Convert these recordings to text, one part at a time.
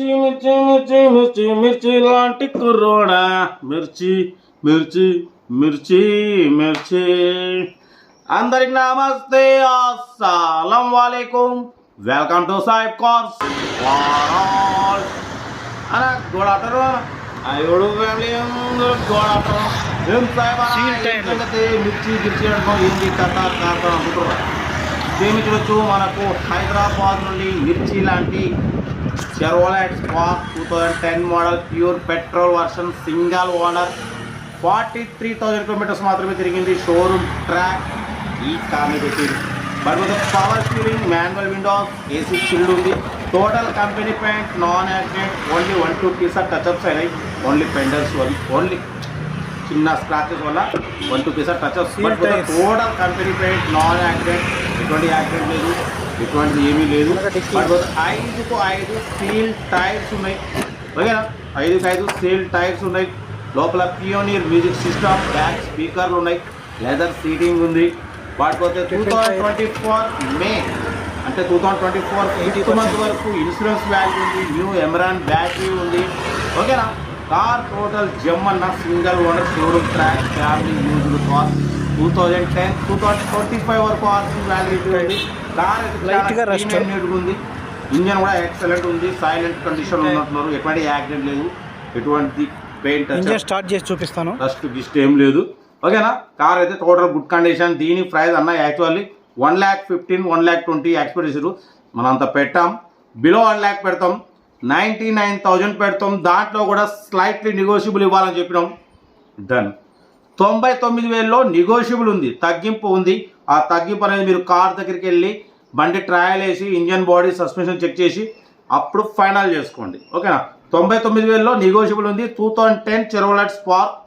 మిర్చి మిర్చి మిర్చి మిర్చి మిర్చి లాంటి కుర్రోడా మిర్చి మిర్చి మిర్చి మిర్చి. అందరికి నమస్తే, అస్సలం వాలేకుం. Welcome to Sahib cars. అన్న గుడ్ ఆఫ్టర్నూన్. అయ్యోడు ఫ్యామిలీ గుడ్ ఆఫ్టర్నూన్. ఏం సాహిబ్ మిర్చి గిర్చి అనుకో ఏంటి కథ కథ అనుకుంటున్నా. ఏమి చూడొచ్చు, మనకు హైదరాబాద్ నుండి మిర్చి లాంటి Chevrolet spark 2010 model pure petrol version single owner 43,000 kilometres మాత్రమే తిరిగింది. షోరూమ్ ట్రాక్ ఈ కార్ని పెట్టింది. But with power steering, manual windows, AC chilled ఉంది. Total company paint, non accident. Only 1-2 pieces touch ups అయినాయి. ఓన్లీ ఫెండర్స్ ఓన్లీ చిన్న స్క్రాచెస్ వల్ల 1-2 pieces touch ups. Total company paint, non accident. ఎటువంటి యాక్సిడెంట్ లేదు, ఎటువంటిది ఏమీ లేదు. బట్ 5కు 5 స్టీల్ టైర్స్ ఉన్నాయి. ఓకేనా, 5కు 5 స్టీల్ టైర్స్ ఉన్నాయి. లోపల పియోనీర్ మ్యూజిక్ సిస్టమ్, బ్యాక్ స్పీకర్లు ఉన్నాయి, లెదర్ సీటింగ్ ఉంది. వాటిపోతే 2024 మే అంటే 2024 8th మంత్ వరకు ఇన్సూరెన్స్ వాల్యూ ఉంది. న్యూ ఎమరాన్ బ్యాటరీ ఉంది. ఓకేనా, కార్ టోటల్ జమ్ అన్న single owner showroom track family used car. 2010 2025 వరకు ఆర్సీ వ్యాలిడిటీ ఉంది. కార్ ఉంది. ఇంజన్ కూడా ఎక్సలెంట్ ఉంది. సైలెంట్ కండిషన్ ఉన్నట్టున్నారు. ఎటువంటి యాక్సిడెంట్ లేదు, ఎటువంటి పెయింట్ స్టార్ట్ చేసి చూపిస్తాను. ఫస్ట్ గిస్ట్ ఏం లేదు. ఓకేనా, కార్ అయితే టోటల్ గుడ్ కండిషన్. దీని ప్రైస్ అన్న యాక్చువల్లీ 1,15,000 1,20,000 ఎక్స్పెక్ట్ చేసారు. మనం అంత పెట్టాం. బిలో 1,00,000 పెడతాం, 99,000 పెడతాం. దాంట్లో కూడా స్లైట్లీ నెగోషియబుల్ ఇవ్వాలని చెప్పినాం. డన్. 99,000లో నెగోషియబుల్ ఉంది, తగ్గింపు ఉంది. ఆ తగ్గింపు అనేది మీరు కార్ దగ్గరికి వెళ్ళి బండి ట్రయల్ వేసి ఇంజన్ బాడీ సస్పెన్షన్ చెక్ చేసి అప్పుడు ఫైనల్ చేసుకోండి. ఓకేనా, 99,000లో నెగోషియబుల్ ఉంది. 2010 Chevrolet spark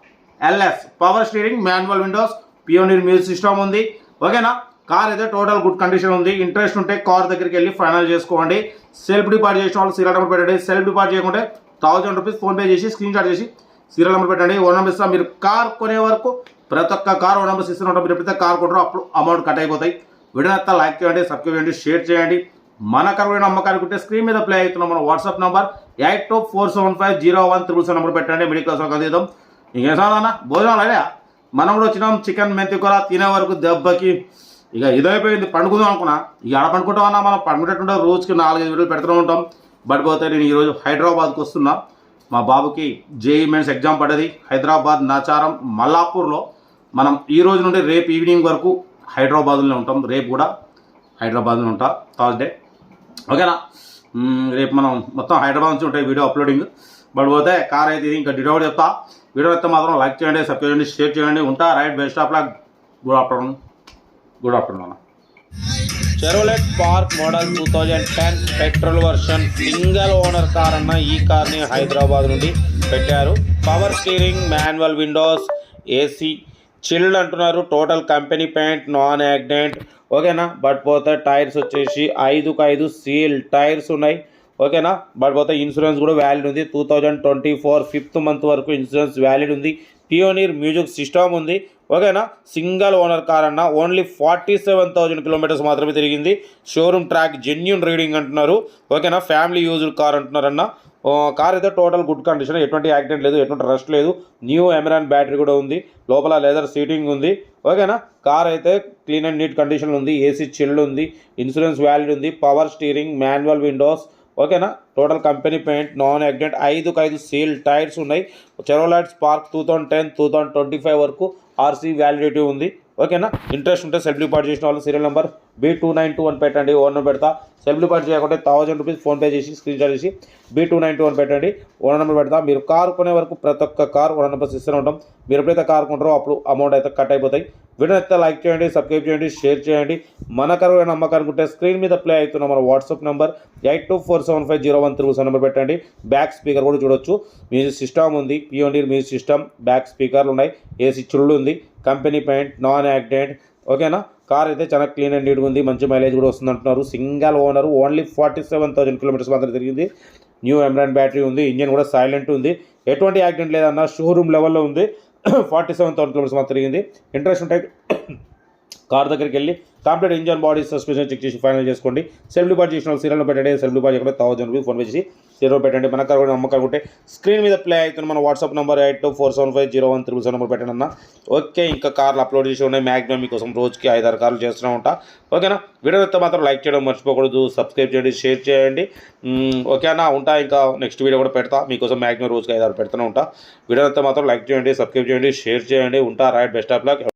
LS, power steering, manual windows, Pioneer music system ఉంది. ఓకేనా, కార్ అయితే టోటల్ గుడ్ కండిషన్ ఉంది. ఇంట్రెస్ట్ ఉంటే కార్ దగ్గరికి వెళ్ళి ఫైనల్ చేసుకోండి. సెల్ఫ్ డిపాజిట్ చేసిన వాళ్ళు సీరియల్ నెంబర్ పెట్టండి. సెల్ఫ్ డిపాజిట్ చేయకుంటే 1,000 రూపీస్ ఫోన్పే చేసి స్క్రీన్ షాట్ చేసి సీరియల్ నెంబర్ పెట్టండి. ఓన్ నెంబర్ ఇస్తాం. మీరు కార్ కొనే వరకు ప్రతి ఒక్క కార్ ఓన్ నెంబర్స్ ఇస్తూ ఉంటాం. మీరు ఎప్పుడైతే కార్ కొంటారో అప్పుడు అమౌంట్ కట్ అయిపోతాయి. వీడియో అంతా లైక్ చేయండి, సబ్స్క్రైబ్ చేయండి, షేర్ చేయండి. మన కరువైన అమ్మకానికి ఉంటే స్క్రీన్ మీద ప్లే అవుతున్నాం మన వాట్సాప్ నెంబర్ 8247501377 నెంబర్ పెట్టండి. మిడిల్ క్లాస్ వాళ్ళకి అందిద్దాం. ఇంకేం సాధన భోజనాలు అయినా మనం కూడా వచ్చినాం. చికెన్ మెంతి కూర తినే వరకు దెబ్బకి ఇక ఇదైపోయింది. పండుకుందాం అనుకున్నా. ఇక ఆడ పండుకుంటామన్నా, మనం పండుకునేటుంటే రోజుకి 4-5 వీడియోలు పెడుతూనే ఉంటాం. బట్ పోతే నేను ఈరోజు హైదరాబాద్కి వస్తున్నా. మా బాబుకి జేఈ మెయిన్స్ ఎగ్జామ్ పడ్డది. హైదరాబాద్ నాచారం మల్లాపూర్లో. మనం ఈ రోజు నుండి రేపు ఈవినింగ్ వరకు హైదరాబాద్లోనే ఉంటాం. రేపు కూడా హైదరాబాద్లో ఉంటా, థర్స్డే. ఓకేనా, రేపు మనం మొత్తం హైదరాబాద్ నుంచి ఉంటాయి వీడియో అప్లోడింగ్. బట్ పోతే కార్ అయితే ఇంకా డిటౌట్ చెప్తా. వీడియో అయితే మాత్రం లైక్ చేయండి, సబ్స్క్రైబ్ చేయండి, షేర్ చేయండి. ఉంటా. Right, best of luck. Good afternoon. Good afternoon. Chevrolet spark model 2010 petrol version single owner car అన్న. ఈ కార్ని హైదరాబాద్ నుండి పెట్టారు. Power steering, manual windows, AC chilled అంటున్నారు. Total company paint, non accident. ఓకేనా, బట్ పోతే టైర్స్ వచ్చేసి 5కు 5 సీల్ టైర్స్ ఉన్నాయి. ఓకేనా, బట్ పోతే ఇన్సూరెన్స్ కూడా వ్యాలిడ్ ఉంది. 2024 5th మంత్ వరకు ఇన్సూరెన్స్ వ్యాలిడ్ ఉంది. పియోనీర్ మ్యూజిక్ సిస్టమ్ ఉంది. ఓకేనా, సింగల్ ఓనర్ కార్ అన్న. ఓన్లీ 47,000 కిలోమీటర్స్ మాత్రమే తిరిగింది. షోరూమ్ ట్రాక్ జెన్యూన్ రీడింగ్ అంటున్నారు. ఓకేనా, ఫ్యామిలీ యూజ్డ్ కార్ అంటున్నారన్న. కార్ అయితే టోటల్ గుడ్ కండిషన్, ఎటువంటి యాక్సిడెంట్ లేదు, ఎటువంటి రష్ లేదు. న్యూ ఎమరాన్ బ్యాటరీ కూడా ఉంది. లోపల లెదర్ సీటింగ్ ఉంది. ఓకేనా, కార్ అయితే క్లీన్ అండ్ నీట్ కండిషన్ ఉంది. ఏసీ చిల్డ్ ఉంది. ఇన్సూరెన్స్ వ్యాలిడ్ ఉంది. Power steering, manual windows. ఓకేనా, total company paint, non accident. 5కు 5 సీల్ టైర్స్ ఉన్నాయి. చెరోలెట్ స్పార్క్ 2010 2025 వరకు ఆర్సీ వ్యాలిడిటీ ఉంది. ఓకేనా, ఇంట్రెస్ట్ ఉంటే సెల్ఫ్ డిపాజిట్ చేసిన వాళ్ళు సీరియల్ నెంబర్ B2921 పెట్టండి. ఓన్ నెంబర్ పెడతా. సెల్ఫ్ డిపాజిట్ చేయకుంటే 1,000 రూపీస్ ఫోన్పే చేసి స్క్రీన్ షాట్ చేసి B291 పెట్టండి. ఓన్ నెంబర్ పెడతా. మీరు కార్ కొనే వరకు ప్రతి ఒక్క కార్ ఓన్ నెంబర్స్ ఇస్తూనే ఉంటాం. మీరు ఎప్పుడైతే కార్ కొంటారో అప్పుడు అమౌంట్ అయితే కట్ అయిపోతాయి. వీడియో అయితే లైక్ చేయండి, సబ్స్క్రైబ్ చేయండి, షేర్ చేయండి. మన కరువైన అమ్మకానికి ఉంటే స్క్రీన్ మీద ప్లే అవుతున్న మన వాట్సాప్ నెంబర్ 8247501377 నెంబర్ పెట్టండి. బ్యాక్ స్పీకర్ కూడా చూడొచ్చు. మ్యూజిక్ సిస్టమ్ ఉంది. పియోనీర్ మ్యూజిక్ సిస్టమ్, బ్యాక్ స్పీకర్లు ఉన్నాయి. ఏసీ చిల్డ్ ఉంది. Company paint, non accident. ఓకేనా, కార్ అయితే చాలా క్లీన్ అండ్ నీట్గా ఉంది. మంచి మైలేజ్ కూడా వస్తుంది అంటున్నారు. Single owner. ఓన్లీ 47,000 కిలోమీటర్స్ మాత్రం తిరిగింది. న్యూ ఎమరాన్ బ్యాటరీ ఉంది. ఇంజన్ కూడా సైలెంట్ ఉంది. ఎటువంటి యాక్సిడెంట్ లేదన్న. షోరూమ్ లెవెల్లో ఉంది. 47,000 కిలోమీటర్స్ మాత్రం తిరిగింది. ఇంట్రెస్ట్ ఉంటాయి కార్ దగ్గరికి వెళ్ళి complete engine body suspension check చేసి ఫైనల్ చేసుకోండి. సెల్ఫ్ డిపాజిట్ చేసిన సీరియల్ పెట్టండి. సెల్ఫ్ డిపాజిట్ 1,000 రూపీస్ ఫోన్ చేసి జీరో పెట్టండి. మన కారు నమ్మకం అనుకుంటే స్క్రీన్ మీద ప్లే అవుతుంది మన వాట్సాప్ నెంబర్ 8247501777 నెంబర్ పెట్టండి అన్న. ఓకే, ఇంకా కార్లు అప్లోడ్ చేసి ఉన్నాయి మ్యాక్సిమం మీకోసం రోజుకి 5-6 కార్లు చేస్తూనే ఉంటా. ఓకేనా, వీడియో అయితే మాత్రం లైక్ చేయడం మర్చిపోకూడదు, సబ్స్క్రైబ్ చేయండి, షేర్ చేయండి. ఓకే అన్న, ఉంటా. ఇంకా నెక్స్ట్ వీడియో కూడా పెడతా మీకోసం మ్యాక్సిమం రోజుకి 5-6 పెడుతూనే ఉంటా. వీడియో అయితే మాత్రం లైక్ చేయండి, సబ్స్క్రైబ్ చేయండి, షేర్ చేయండి. ఉంటా. Right, best of luck.